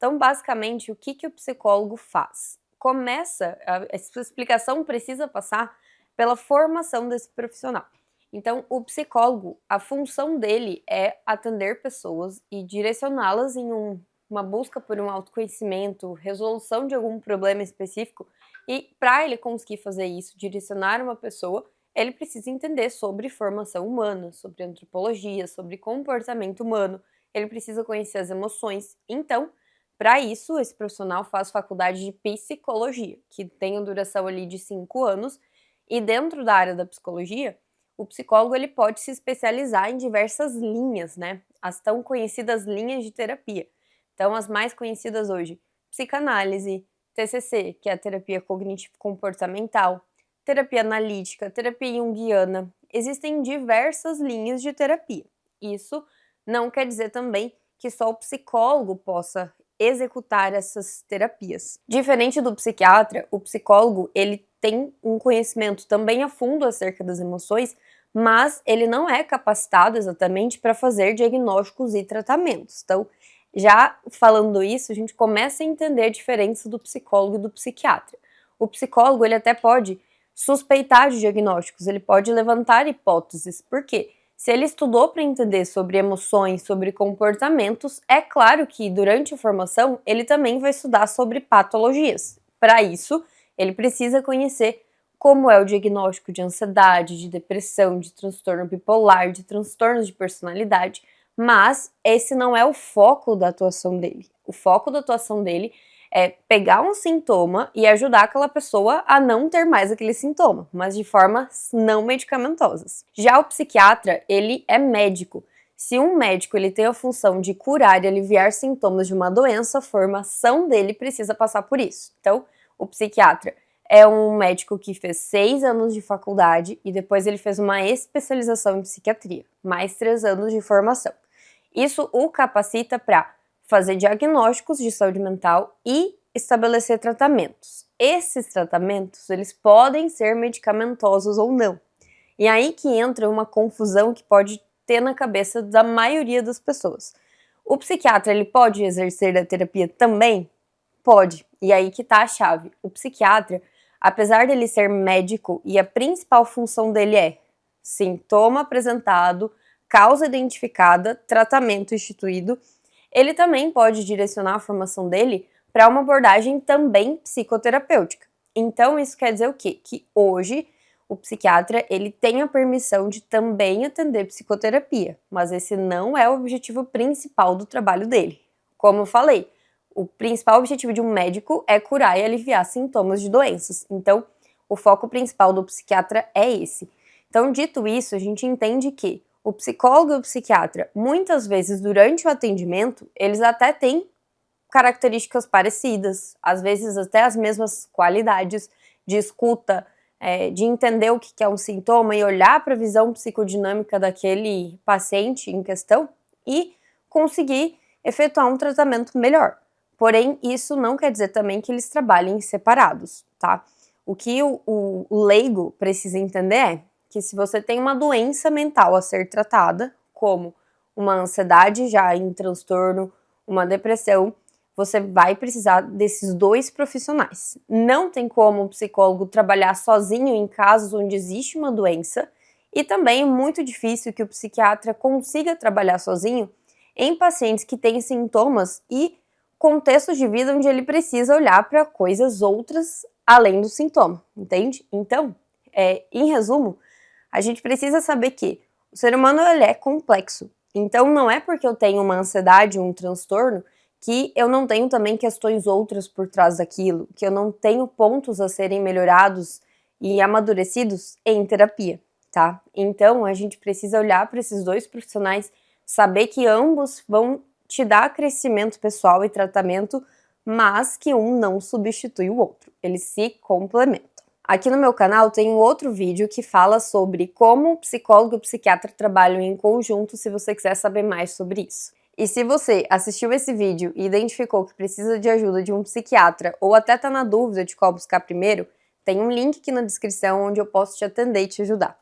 Então, basicamente, o que o psicólogo faz? Essa explicação precisa passar pela formação desse profissional. Então, o psicólogo, a função dele é atender pessoas e direcioná-las em uma busca por um autoconhecimento, resolução de algum problema específico. E para ele conseguir fazer isso, direcionar uma pessoa, ele precisa entender sobre formação humana, sobre antropologia, sobre comportamento humano, ele precisa conhecer as emoções. Então, para isso, esse profissional faz faculdade de psicologia, que tem a duração ali de 5 anos, e dentro da área da psicologia, o psicólogo ele pode se especializar em diversas linhas, né? As tão conhecidas linhas de terapia. Então, as mais conhecidas hoje, psicanálise, TCC, que é a terapia cognitivo-comportamental, terapia analítica, terapia junguiana. Existem diversas linhas de terapia. Isso não quer dizer também que só o psicólogo possa executar essas terapias. Diferente do psiquiatra, o psicólogo ele tem um conhecimento também a fundo acerca das emoções, mas ele não é capacitado exatamente para fazer diagnósticos e tratamentos. Então, já falando isso, a gente começa a entender a diferença do psicólogo e do psiquiatra. O psicólogo ele até pode suspeitar de diagnósticos, ele pode levantar hipóteses. Por quê? Se ele estudou para entender sobre emoções, sobre comportamentos, é claro que durante a formação ele também vai estudar sobre patologias. Para isso, ele precisa conhecer como é o diagnóstico de ansiedade, de depressão, de transtorno bipolar, de transtornos de personalidade, mas esse não é o foco da atuação dele. O foco da atuação dele é pegar um sintoma e ajudar aquela pessoa a não ter mais aquele sintoma, mas de formas não medicamentosas. Já o psiquiatra, ele é médico. Se um médico ele tem a função de curar e aliviar sintomas de uma doença, a formação dele precisa passar por isso. Então, o psiquiatra é um médico que fez 6 anos de faculdade e depois ele fez uma especialização em psiquiatria, mais 3 anos de formação. Isso o capacita para fazer diagnósticos de saúde mental e estabelecer tratamentos. Esses tratamentos, eles podem ser medicamentosos ou não. E aí que entra uma confusão que pode ter na cabeça da maioria das pessoas. O psiquiatra, ele pode exercer a terapia também? Pode. E aí que tá a chave. O psiquiatra, apesar dele ser médico e a principal função dele é sintoma apresentado, causa identificada, tratamento instituído, ele também pode direcionar a formação dele para uma abordagem também psicoterapêutica. Então, isso quer dizer o quê? Que hoje o psiquiatra ele tem a permissão de também atender psicoterapia, mas esse não é o objetivo principal do trabalho dele. Como eu falei, o principal objetivo de um médico é curar e aliviar sintomas de doenças. Então, o foco principal do psiquiatra é esse. Então, dito isso, a gente entende que o psicólogo e o psiquiatra, muitas vezes durante o atendimento, eles até têm características parecidas, às vezes até as mesmas qualidades de escuta, de entender o que é um sintoma e olhar para a visão psicodinâmica daquele paciente em questão e conseguir efetuar um tratamento melhor. Porém, isso não quer dizer também que eles trabalhem separados, tá? O que o leigo precisa entender é que se você tem uma doença mental a ser tratada, como uma ansiedade já em transtorno, uma depressão, você vai precisar desses 2 profissionais. Não tem como o psicólogo trabalhar sozinho em casos onde existe uma doença, e também é muito difícil que o psiquiatra consiga trabalhar sozinho em pacientes que têm sintomas e contextos de vida onde ele precisa olhar para coisas outras além do sintoma, entende? Então, em resumo, a gente precisa saber que o ser humano ele é complexo. Então, não é porque eu tenho uma ansiedade, um transtorno, que eu não tenho também questões outras por trás daquilo, que eu não tenho pontos a serem melhorados e amadurecidos em terapia, tá? Então, a gente precisa olhar para esses 2 profissionais, saber que ambos vão te dar crescimento pessoal e tratamento, mas que um não substitui o outro, eles se complementam. Aqui no meu canal tem um outro vídeo que fala sobre como o psicólogo e o psiquiatra trabalham em conjunto, se você quiser saber mais sobre isso. E se você assistiu esse vídeo e identificou que precisa de ajuda de um psiquiatra ou até tá na dúvida de qual buscar primeiro, tem um link aqui na descrição onde eu posso te atender e te ajudar.